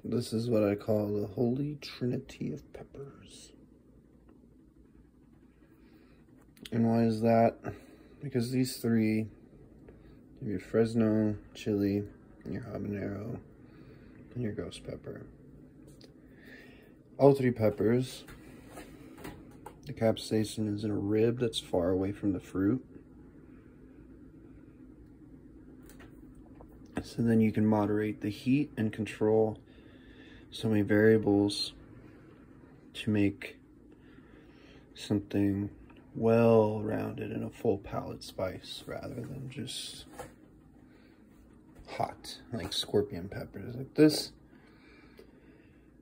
This is what I call the holy trinity of peppers. And why is that? Because these three, your Fresno chili, and your habanero, and your ghost pepper. All three peppers, the capsaicin is in a rib that's far away from the fruit. So then you can moderate the heat and control so many variables to make something well-rounded and a full palate spice rather than just hot, like scorpion peppers. Like this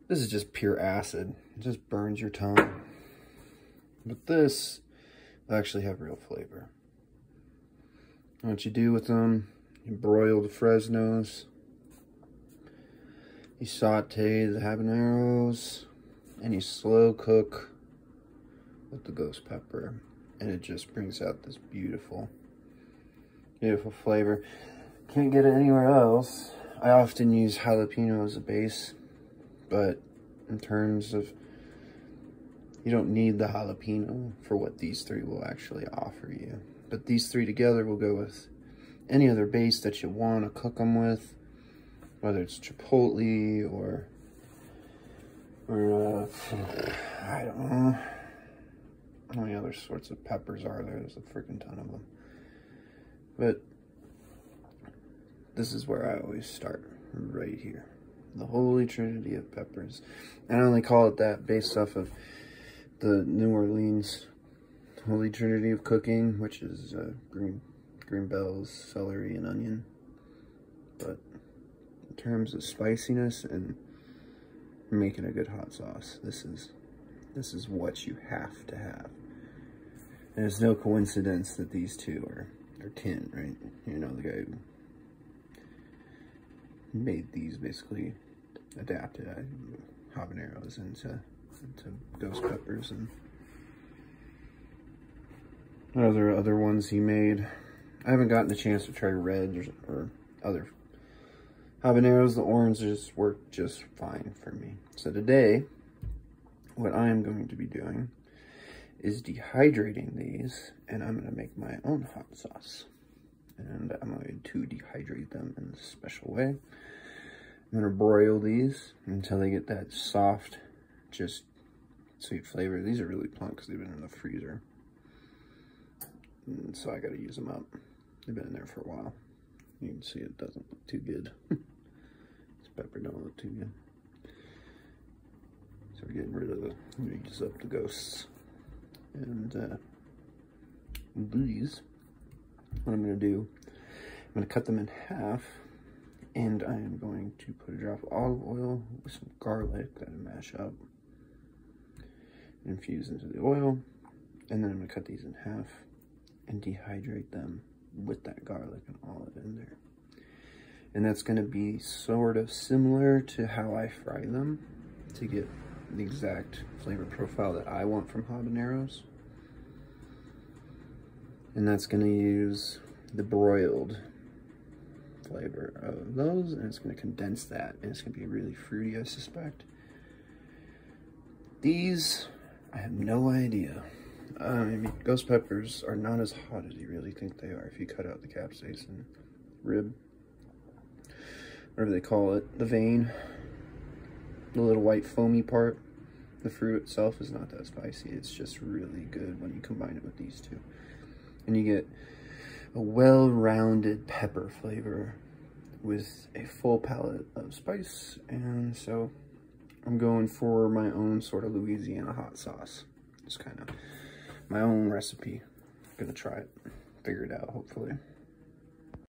is just pure acid. It just burns your tongue. But this will actually have real flavor. And what you do with them, you broil the Fresnos, you saute the habaneros, and you slow cook with the ghost pepper. And it just brings out this beautiful, beautiful flavor. Can't get it anywhere else. I often use jalapeno as a base, but in terms of, you don't need the jalapeno for what these three will actually offer you. But these three together will go with any other base that you want to cook them with, whether it's chipotle or I don't know how many other sorts of peppers are there. There's a freaking ton of them. But this is where I always start, right here. The holy trinity of peppers. And I only call it that based off of the New Orleans holy trinity of cooking, which is green bells, celery, and onion. But in terms of spiciness and making a good hot sauce, this is what you have to have. And it's no coincidence that these two are kin, right? You know, the guy who made these basically adapted habaneros into ghost peppers and other ones he made. I haven't gotten a chance to try red or other habaneros. The oranges work just fine for me. So today, what I am going to be doing is dehydrating these, and I'm going to make my own hot sauce. And I'm going to dehydrate them in a special way. I'm going to broil these until they get that soft, just sweet flavor. These are really plump because they've been in the freezer. And so I got to use them up. They've been in there for a while. You can see it doesn't look too good. This pepper don't look too good. So we're getting rid of the, use up the ghosts. And these, what I'm going to do, I'm going to cut them in half. And I am going to put a drop of olive oil with some garlic that I mash up. Infuse into the oil. And then I'm going to cut these in half and dehydrate them with that garlic and olive in there. And that's going to be sort of similar to how I fry them to get the exact flavor profile that I want from habaneros. And that's going to use the broiled flavor of those, and it's going to condense that, and it's going to be really fruity, I suspect. These, I have no idea. I mean, ghost peppers are not as hot as you really think they are if you cut out the capsaicin rib, whatever they call it, the vein, the little white foamy part. The fruit itself is not that spicy. It's just really good when you combine it with these two. And you get a well-rounded pepper flavor with a full palette of spice. And so I'm going for my own sort of Louisiana hot sauce. It's kind of my own recipe. I'm gonna try it, figure it out, hopefully.